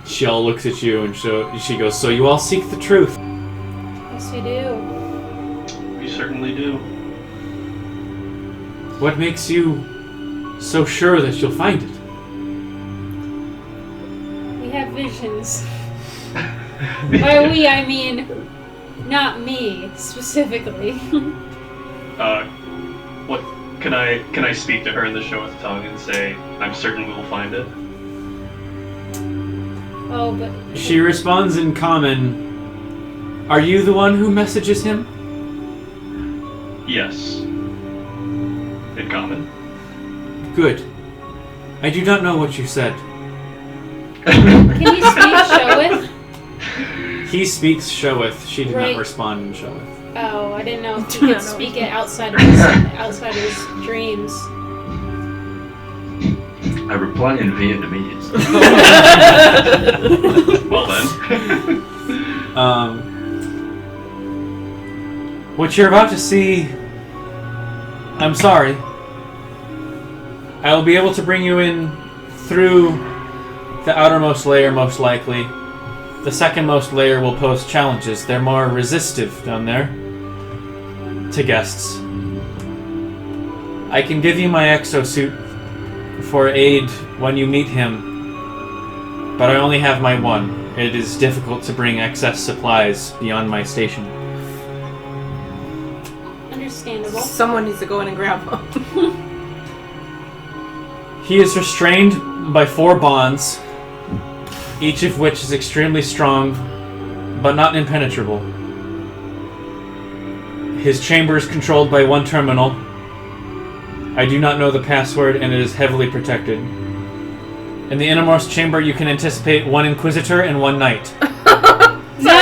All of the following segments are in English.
She all looks at you and she goes, "So you all seek the truth?" Yes, we do. We certainly do. What makes you so sure that you'll find it? We have visions. By we, I mean, not me, specifically. What can I speak to her in the Shoeth tongue and say, I'm certain we'll find it? Oh, but... She responds in common, "Are you the one who messages him?" Yes. In common. Good. I do not know what you said. Can you speak Shoeth? He speaks Shoeth. She did Right. not respond in Shoeth. Oh, I didn't know if he could speak it outside of his dreams. I reply in Vietnamese. Well then. What you're about to see, I'm sorry. I will be able to bring you in through the outermost layer, most likely. The secondmost layer will pose challenges. They're more resistive down there to guests. I can give you my exosuit for aid when you meet him, but I only have my one. It is difficult to bring excess supplies beyond my station. Understandable. Someone needs to go in and grab him. He is restrained by 4 bonds, each of which is extremely strong, but not impenetrable. His chamber is controlled by 1 terminal. I do not know the password, and it is heavily protected. In the innermost chamber, you can anticipate 1 Inquisitor and 1 Knight. No!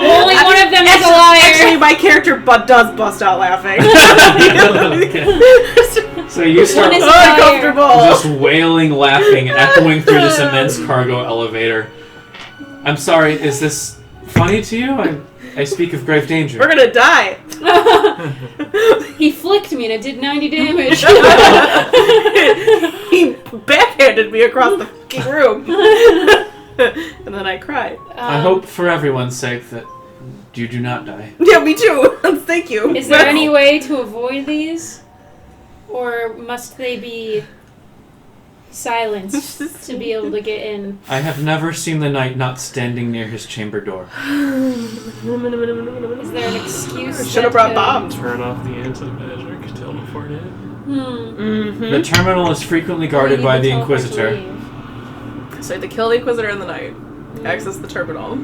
Only one of them is a liar! Actually, my character does bust out laughing. So you start uncomfortable. just wailing, laughing, echoing through this immense cargo elevator. I'm sorry, is this funny to you? I speak of grave danger. We're gonna die. He flicked me and it did 90 damage. He backhanded me across the fucking room. And then I cried. I hope for everyone's sake that you do not die. Yeah, me too. Thank you. Is there any way to avoid these? Or must they be silenced to be able to get in? I have never seen the knight not standing near his chamber door. Is there an excuse? Should have brought bombs. Turn off the anti-magic, teleport in. Mm-hmm. The terminal is frequently guarded by the Inquisitor. So you have to kill the Inquisitor in the night, access the terminal,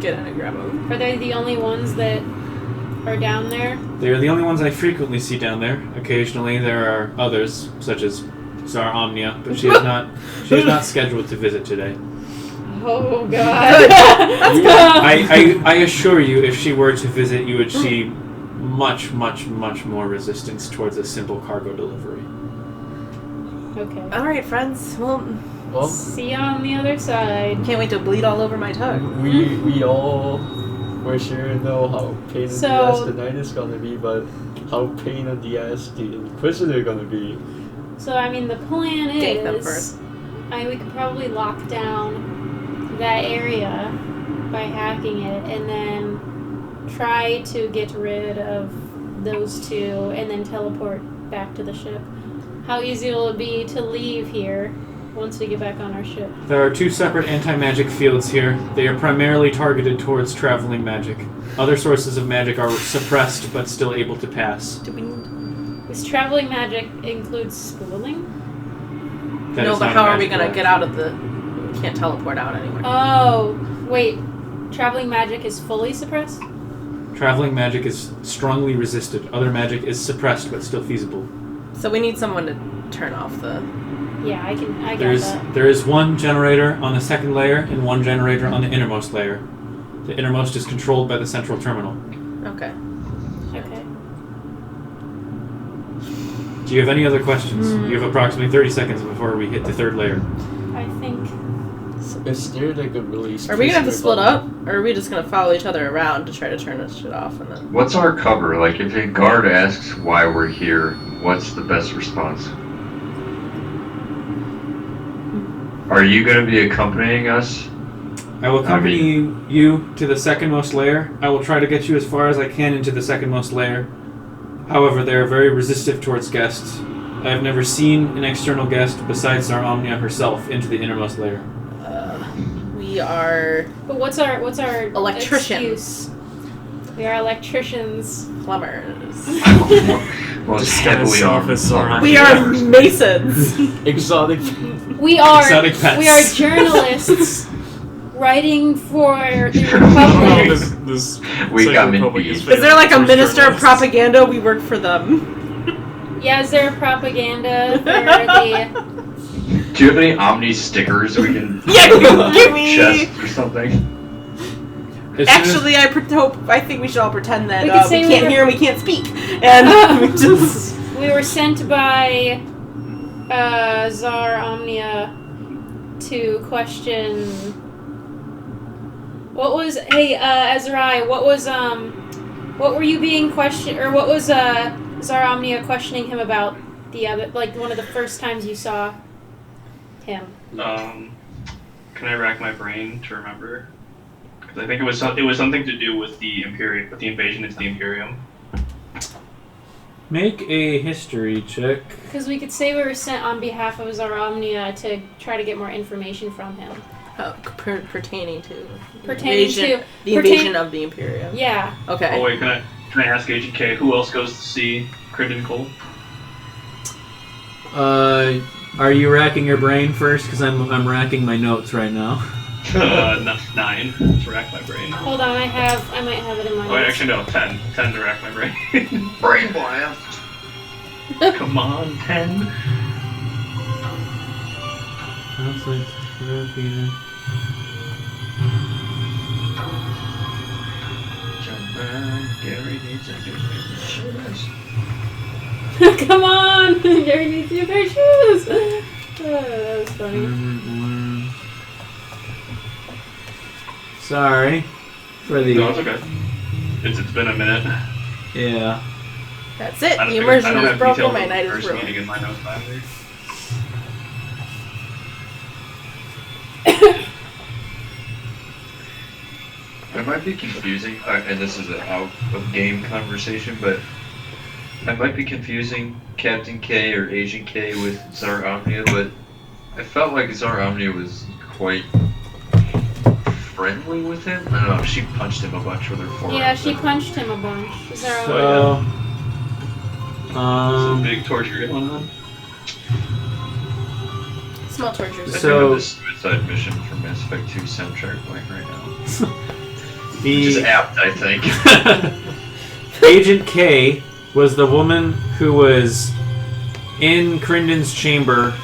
get in and grab him. Are they the only ones that are down there? They are the only ones I frequently see down there. Occasionally there are others, such as Tsar Omnia, but she is not scheduled to visit today. Oh god. I assure you, if she were to visit, you would see much, much, much more resistance towards a simple cargo delivery. Okay. Alright, friends. Well, See you on the other side. can't wait to bleed all over my tongue. We all for sure know how pain in the ass the knight is gonna be, but how pain in the ass the Inquisitor gonna be. So, I mean, the plan Take them is... first. we could probably lock down that area by hacking it and then try to get rid of those 2 and then teleport back to the ship. How easy will it be to leave here once we get back on our ship? There are 2 separate anti-magic fields here. They are primarily targeted towards traveling magic. Other sources of magic are suppressed but still able to pass. This traveling magic includes spooling? That No, is but not a how are we magical gonna act. get out of the... We can't teleport out anywhere. Oh, wait. Traveling magic is fully suppressed? Traveling magic is strongly resisted. Other magic is suppressed but still feasible. So we need someone to turn off the... Yeah, I get that. There is 1 generator on the second layer and 1 generator on the innermost layer. The innermost is controlled by the central terminal. Okay. Okay. Do you have any other questions? You have approximately 30 seconds before we hit the 3rd layer. I think... Is there like a release? Are we gonna have to split up? Or are we just gonna follow each other around to try to turn this shit off and then... What's our cover? Like, if a guard asks why we're here, what's the best response? Are you going to be accompanying us? I will accompany you to the secondmost layer. I will try to get you as far as I can into the secondmost layer. However, they are very resistive towards guests. I have never seen an external guest besides our Omnia herself into the innermost layer. We are But what's our Electricians. excuse? We are electricians. plumbers. Most heavily armed. We are masons. Exotic. We are Exotic pets. we are journalists writing for the Republic. We got me Is there like a minister of propaganda? We work for them. Yeah, is there propaganda for the? Do you have any Omni stickers we can Yeah, give me. chest or something? Actually, I think we should all pretend that We could say we we can't were- hear and we can't speak, and we just. We were sent by Tsar Omnia to question. What was Azrai? What were you being questioned, or what was Tsar Omnia questioning him about the other, like one of the first times you saw him? Can I rack my brain to remember? Because I think it was something to do with the Imperium, with the invasion into the Imperium. Make a history check. Because we could say we were sent on behalf of Tsar Omnia to try to get more information from him. Pertaining to The invasion of the Imperium. Yeah. Okay. Oh wait, can I ask Agent K who else goes to see Crinden Cole? Are you racking your brain first? Because I'm racking my notes right now. 9 to rack my brain. Hold on, I might have it in my Oh, wait, notes. actually no, 10 to rack my brain. Brain blast! Come on, 10. Gary needs a new shoes. Come on! Gary needs new pair of shoes! That was funny. Sorry for the. No, it's okay. It's been a minute. Yeah. That's it. I The don't immersion is have broken. details My of the night is first ruined. meeting in my notes either. I might be confusing, and this is an out of game conversation, but I might be confusing Captain K or Agent K with Tsar Omnia, but I felt like Tsar Omnia was quite friendly with him. I don't know, she punched him a bunch with her forearm. Yeah, she punched him a bunch. Tsar Omnia. So. Some big torture going on. Small tortures. I So- think of the suicide mission from Mass Effect 2 soundtrack playing right now. The Which is apt, I think. Agent K was the woman who was in Crinden's chamber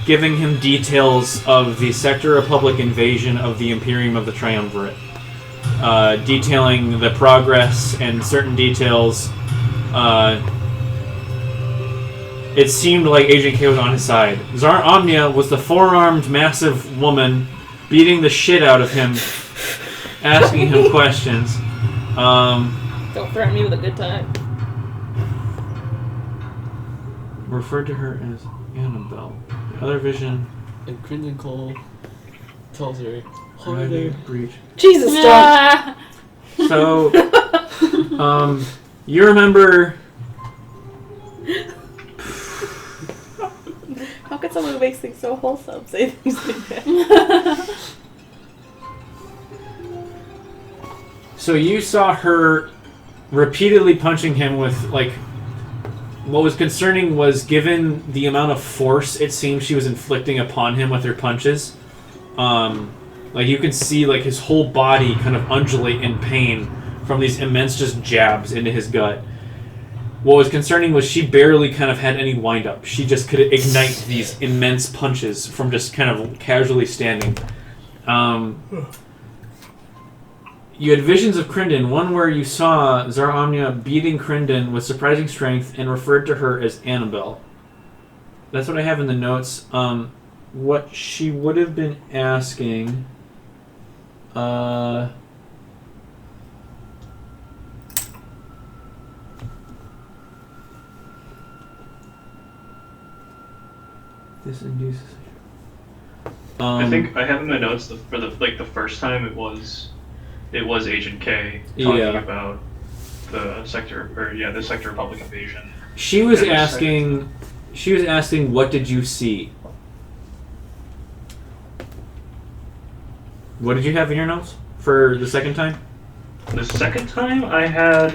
giving him details of the Sector Republic invasion of the Imperium of the Triumvirate. Detailing the progress and certain details. It seemed like Agent K was on his side. Tsar Omnia was the four-armed massive woman beating the shit out of him, asking him questions. Don't threaten me with a good time. Referred to her as Annabelle. The other vision. And Crinden Cole tells her, holiday. Breach. Jesus, John. Ah! So, you remember. How could someone who makes things so wholesome say things like that? So you saw her repeatedly punching him with, like, what was concerning was, given the amount of force it seemed she was inflicting upon him with her punches, like, you can see, like, his whole body kind of undulate in pain from these immense just jabs into his gut. What was concerning was she barely kind of had any wind-up. She just could ignite these immense punches from just kind of casually standing. You had visions of Crinden, one where you saw Tsar Omnia beating Crinden with surprising strength and referred to her as Annabelle. That's what I have in the notes. What she would have been asking... This induces... I think I have in my notes for the first time it was Agent K talking about the sector Republic invasion. She was asking what did you see? What did you have in your notes for the second time? The second time I had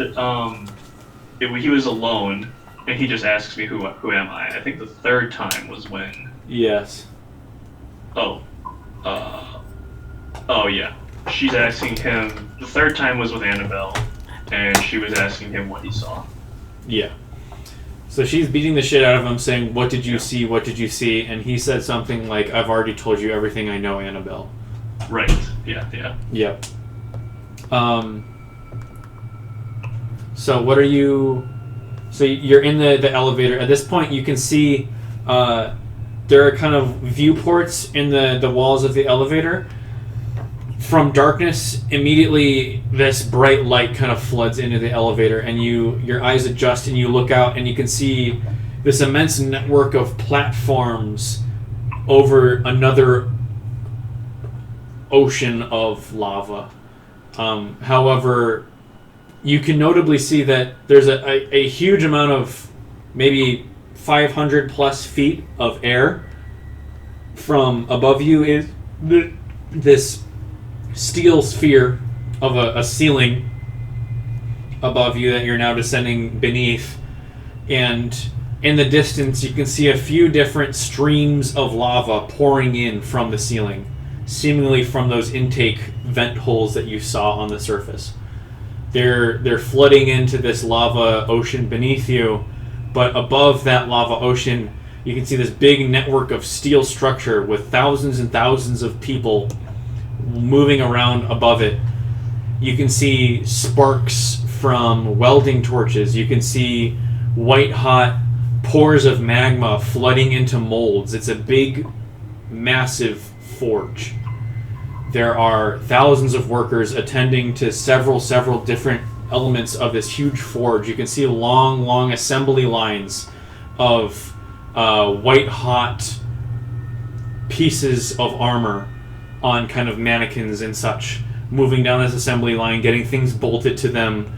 he was alone and he just asks me who am I. I think the third time was when Yes. Oh yeah. She's asking him. The third time was with Annabelle, and she was asking him what he saw. Yeah. So she's beating the shit out of him, saying, "What did you see? What did you see?" And he said something like, "I've already told you everything I know, Annabelle." Right. Yeah. Yep. So what are you? So you're in the elevator. At this point, you can see there are kind of viewports in the walls of the elevator. From darkness, immediately this bright light kind of floods into the elevator, and your eyes adjust, and you look out, and you can see this immense network of platforms over another ocean of lava. However, you can notably see that there's a huge amount of maybe 500 plus feet of air from above you. Is this steel sphere of a ceiling above you that you're now descending beneath, and in the distance you can see a few different streams of lava pouring in from the ceiling, seemingly from those intake vent holes that you saw on the surface. They're flooding into this lava ocean beneath you, but above that lava ocean you can see this big network of steel structure with thousands and thousands of people moving around above it. You can see sparks from welding torches. You can see white hot pores of magma flooding into molds. It's a big, massive forge. There are thousands of workers attending to several different elements of this huge forge. You can see long assembly lines of white hot pieces of armor on kind of mannequins and such, moving down this assembly line, getting things bolted to them,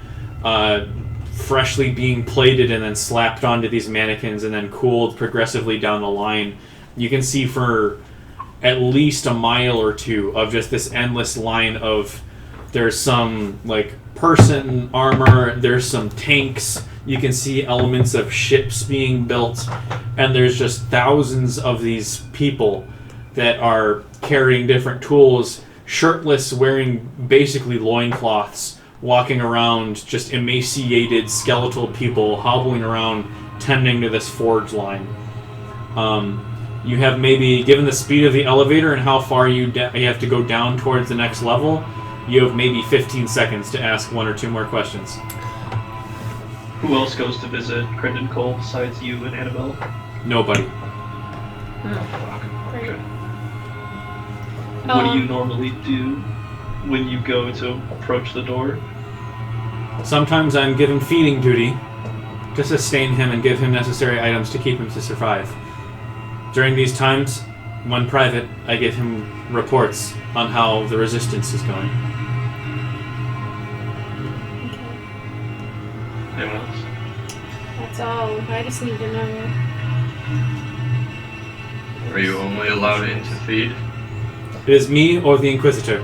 freshly being plated and then slapped onto these mannequins and then cooled progressively down the line. You can see for at least a mile or two of just this endless line of, there's some like person armor, there's some tanks, you can see elements of ships being built, and there's just thousands of these people that are carrying different tools, shirtless, wearing basically loincloths, walking around, just emaciated skeletal people hobbling around tending to this forge line. You have maybe, given the speed of the elevator and how far you have to go down towards the next level, you have maybe 15 seconds to ask one or two more questions. Who else goes to visit Crinden Cole besides you and Annabelle? Nobody. Okay. What do you normally do when you go to approach the door? Sometimes I'm given feeding duty to sustain him and give him necessary items to keep him to survive. During these times, when private, I give him reports on how the resistance is going. Anyone else? That's all. I just need to know. Are you only allowed in to feed? It is me or the Inquisitor.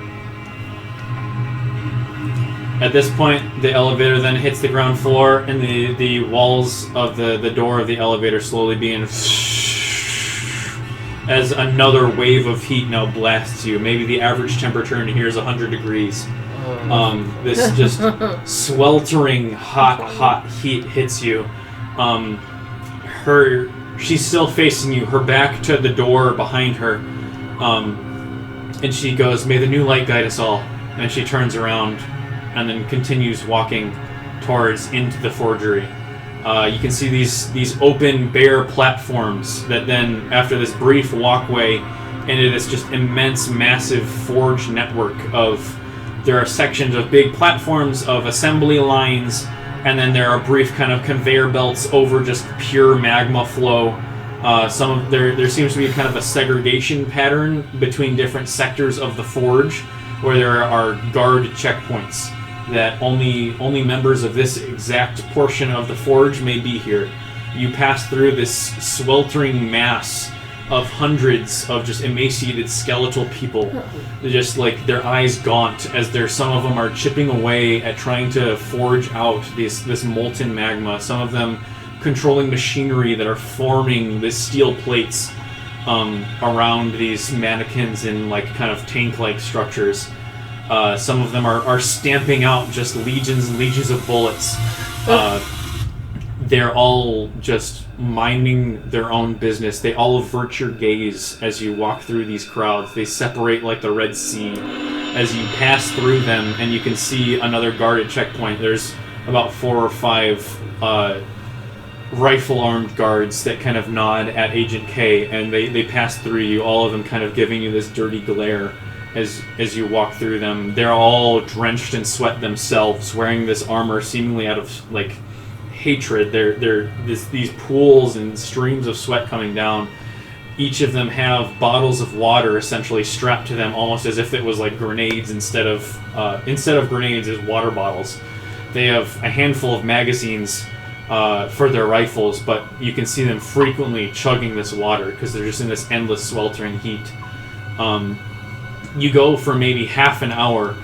At this point, the elevator then hits the ground floor, and the walls of the door of the elevator slowly begin as another wave of heat now blasts you. Maybe the average temperature in here is 100 degrees. This just sweltering hot heat hits you. She's still facing you, her back to the door behind her. And she goes, "May the new light guide us all." And she turns around and then continues walking towards into the forgery. You can see these open, bare platforms that then, after this brief walkway into this just immense, massive forge network of, there are sections of big platforms of assembly lines, and then there are brief kind of conveyor belts over just pure magma flow There seems to be kind of a segregation pattern between different sectors of the forge, where there are guard checkpoints that only members of this exact portion of the forge may be here. You pass through this sweltering mass of hundreds of just emaciated skeletal people, just like their eyes gaunt as some of them are chipping away at trying to forge out this molten magma. Some of them controlling machinery that are forming these steel plates around these mannequins in like kind of tank-like structures. Some of them are stamping out just legions and legions of bullets. They're all just minding their own business. They all avert your gaze as you walk through these crowds. They separate like the Red Sea as you pass through them, and you can see another guarded checkpoint. There's about 4 or 5 rifle-armed guards that kind of nod at Agent K, and they pass through you, all of them kind of giving you this dirty glare as you walk through them. They're all drenched in sweat themselves, wearing this armor seemingly out of like hatred. They're these pools and streams of sweat coming down. Each of them have bottles of water essentially strapped to them, almost as if it was like grenades instead of grenades is water bottles. They have a handful of magazines for their rifles, but you can see them frequently chugging this water because they're just in this endless sweltering heat. You go for maybe half an hour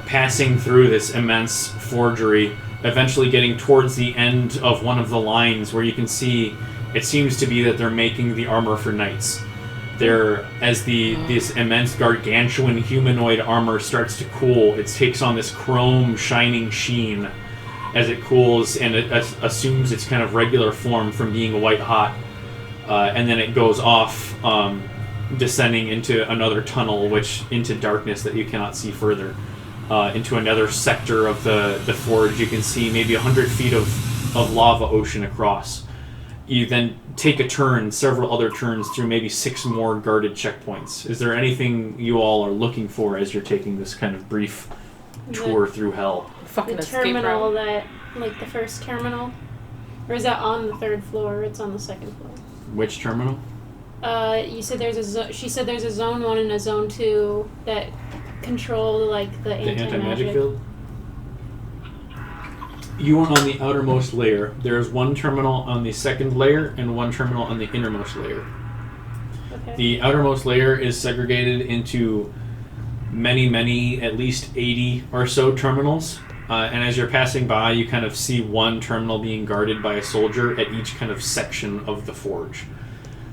passing through this immense forgery, eventually getting towards the end of one of the lines where you can see it seems to be that they're making the armor for knights. This immense gargantuan humanoid armor starts to cool, it takes on this chrome shining sheen as it cools, and it assumes its kind of regular form from being white hot, and then it goes off, descending into another tunnel, into darkness that you cannot see further, into another sector of the forge. You can see maybe 100 feet of lava ocean across. You then take a turn, several other turns through maybe 6 more guarded checkpoints. Is there anything you all are looking for as you're taking this kind of brief tour through hell? Fucking the escape terminal route. like the first terminal? Or is that on the 3rd floor? It's on the 2nd floor. Which terminal? You said she said there's a zone 1 and a zone 2 that control like the anti-magic field? You are on the outermost layer. There's one terminal on the 2nd layer and one terminal on the innermost layer. Okay. The outermost layer is segregated into many, at least 80 or so terminals. And as you're passing by, you kind of see one terminal being guarded by a soldier at each kind of section of the forge.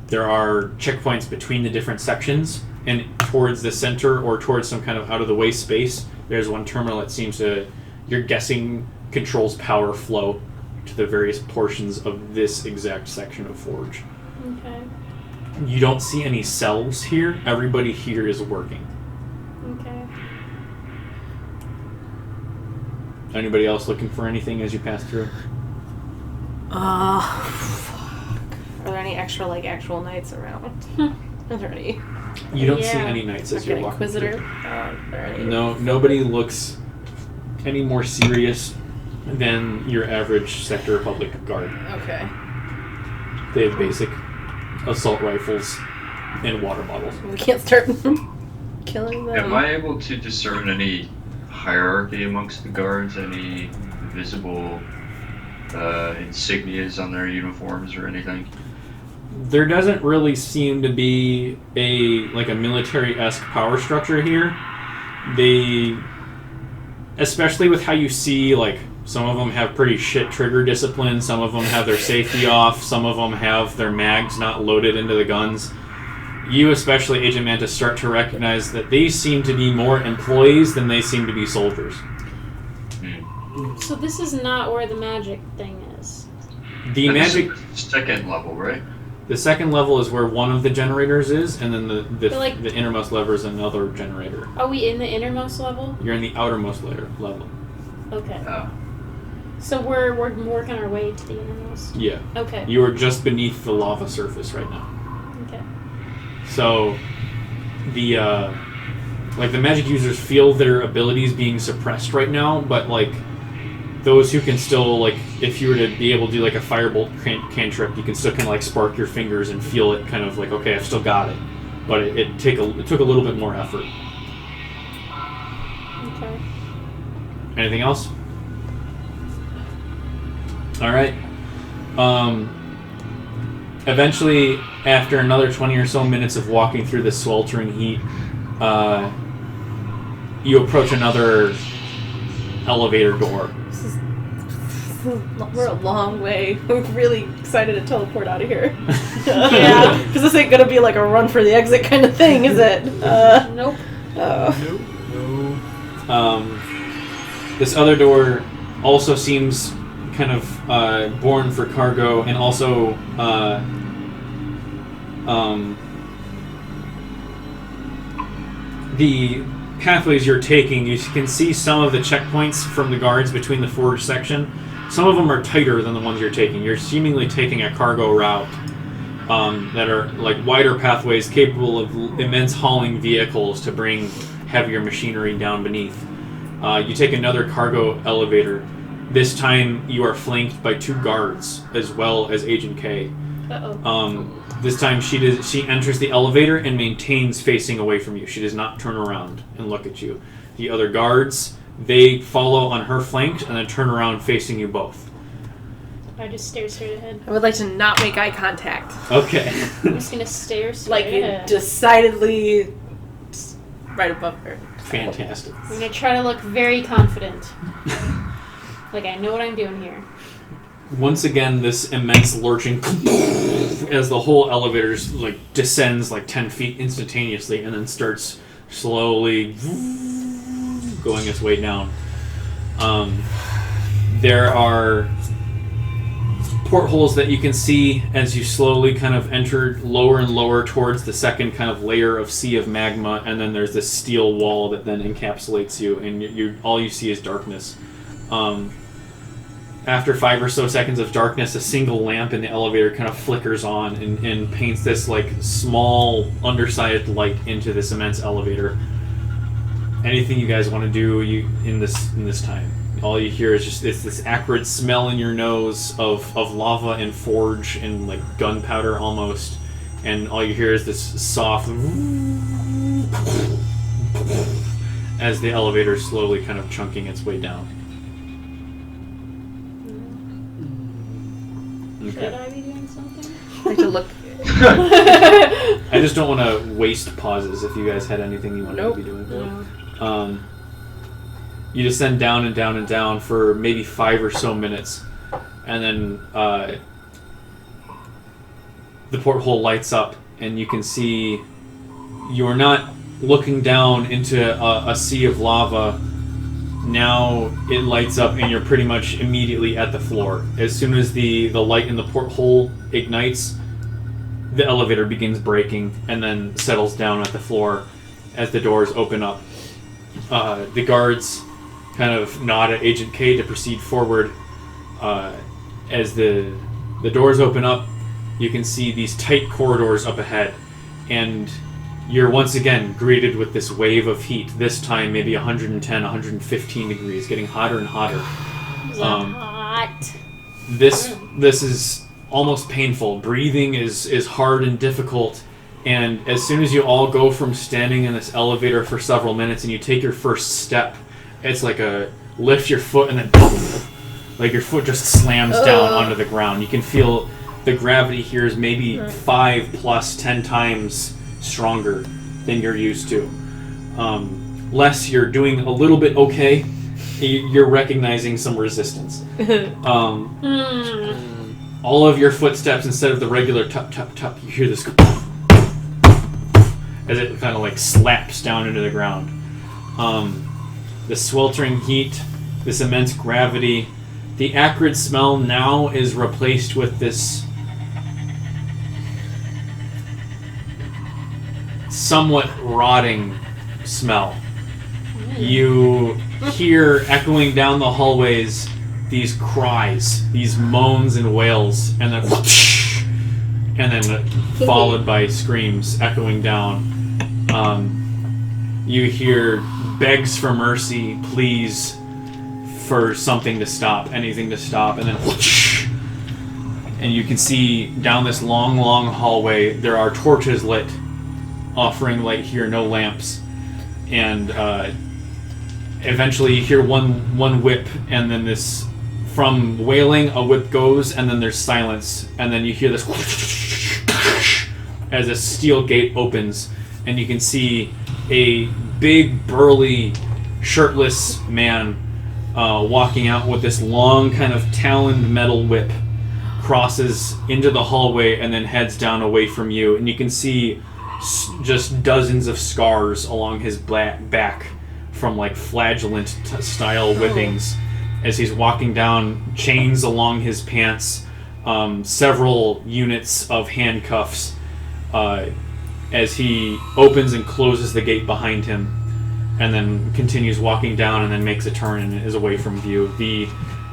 There are checkpoints between the different sections, and towards the center or towards some kind of out-of-the-way space, there's one terminal that seems to, you're guessing, controls power flow to the various portions of this exact section of forge. Okay. You don't see any cells here. Everybody here is working. Okay. Anybody else looking for anything as you pass through? Fuck. Are there any extra, actual knights around? Are there any? You don't see Yeah. any knights as Like you're an walking inquisitor? through. Are there any? No, nobody looks any more serious than your average Sector Republic guard. Okay. They have basic assault rifles and water bottles. We can't start killing them. Am I able to discern any hierarchy amongst the guards? Any visible insignias on their uniforms or anything? There doesn't really seem to be a military-esque power structure here. They, especially with how you see, some of them have pretty shit trigger discipline, some of them have their safety off, some of them have their mags not loaded into the guns. You, especially Agent Mantis, start to recognize that they seem to be more employees than they seem to be soldiers. So this is not where the magic thing is. The magic... Second level, right? The second level is where one of the generators is, and then But, the innermost lever is another generator. Are we in the innermost level? You're in the outermost level. Okay. Oh. So we're working our way to the innermost. Yeah. Okay. You are just beneath the lava surface right now. Okay. So, the magic users feel their abilities being suppressed right now, but those who can still, like, if you were to be able to do like a firebolt cantrip, you can still kind of like spark your fingers and feel it kind of like, okay, I've still got it. But it took a little bit more effort. Okay. Anything else? Alright. Eventually, after another 20 or so minutes of walking through this sweltering heat, you approach another elevator door. We're a long way. We're really excited to teleport out of here. Yeah. Because this ain't gonna be like a run for the exit kind of thing, is it? Nope. No. This other door also seems kind of born for cargo, and also the pathways you're taking, you can see some of the checkpoints from the guards between the forge section. Some of them are tighter than the ones you're taking. You're seemingly taking a cargo route that are like wider pathways capable of immense hauling vehicles to bring heavier machinery down beneath. You take another cargo elevator. This time you are flanked by 2 guards as well as Agent K. Uh-oh. This time she enters the elevator and maintains facing away from you. She does not turn around and look at you. The other guards, they follow on her flank and then turn around facing you both. I just stare straight ahead. I would like to not make eye contact. Okay. I'm just gonna stare straight Like, ahead. decidedly right above her. Fantastic. I'm gonna try to look very confident. Like I know what I'm doing here. Once again, this immense lurching as the whole elevator like descends like 10 feet instantaneously and then starts slowly going its way down. There are portholes that you can see as you slowly kind of enter lower and lower towards the second kind of layer of sea of magma, and then there's this steel wall that then encapsulates you, and you all you see is darkness. After 5 or so seconds of darkness, a single lamp in the elevator kind of flickers on and paints this like small undersized light into this immense elevator. Anything you guys want to do in this time? All you hear is just it's this acrid smell in your nose of lava and forge and like gunpowder almost, and all you hear is this soft as the elevator is slowly kind of chunking its way down. Should I be doing something? I like to look. I just don't want to waste pauses if you guys had anything you wanted Nope. to be doing. No. You descend down and down and down for maybe 5 or so minutes, and then the porthole lights up, and you can see you're not looking down into a sea of lava. Now it lights up, and you're pretty much immediately at the floor. As soon as the light in the porthole ignites, the elevator begins braking and then settles down at the floor as the doors open up. The guards kind of nod at Agent K to proceed forward. As the doors open up, you can see these tight corridors up ahead, and you're once again greeted with this wave of heat, this time maybe 110, 115 degrees, getting hotter and hotter. Hot. This is almost painful. Breathing is hard and difficult, and as soon as you all go from standing in this elevator for several minutes and you take your first step, it's like a lift your foot and then like your foot just slams down onto the ground. You can feel the gravity here is maybe 5 plus 10 times stronger than you're used to. Less you're doing a little bit okay, you're recognizing some resistance. All of your footsteps, instead of the regular tup tup tup, you hear this as it kind of like slaps down into the ground. The sweltering heat, this immense gravity, the acrid smell now is replaced with this somewhat rotting smell. You hear echoing down the hallways these cries, these moans and wails, and then followed by screams echoing down. You hear begs for mercy, pleas for something to stop, anything to stop, and then whoosh, and you can see down this long, long hallway there are torches lit, offering light here, no lamps, and eventually you hear one whip, and then this, from wailing, a whip goes, and then there's silence, and then you hear this whoosh, as a steel gate opens, and you can see a big, burly, shirtless man walking out with this long, kind of taloned metal whip, crosses into the hallway and then heads down away from you, and you can see just dozens of scars along his back from like flagellant style whippings as he's walking down, chains along his pants, several units of handcuffs as he opens and closes the gate behind him, and then continues walking down and then makes a turn and is away from view. The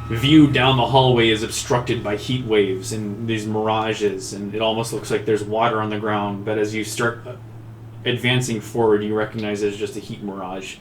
view down the hallway is obstructed by heat waves and these mirages, and it almost looks like there's water on the ground, but as you start advancing forward, you recognize it's just a heat mirage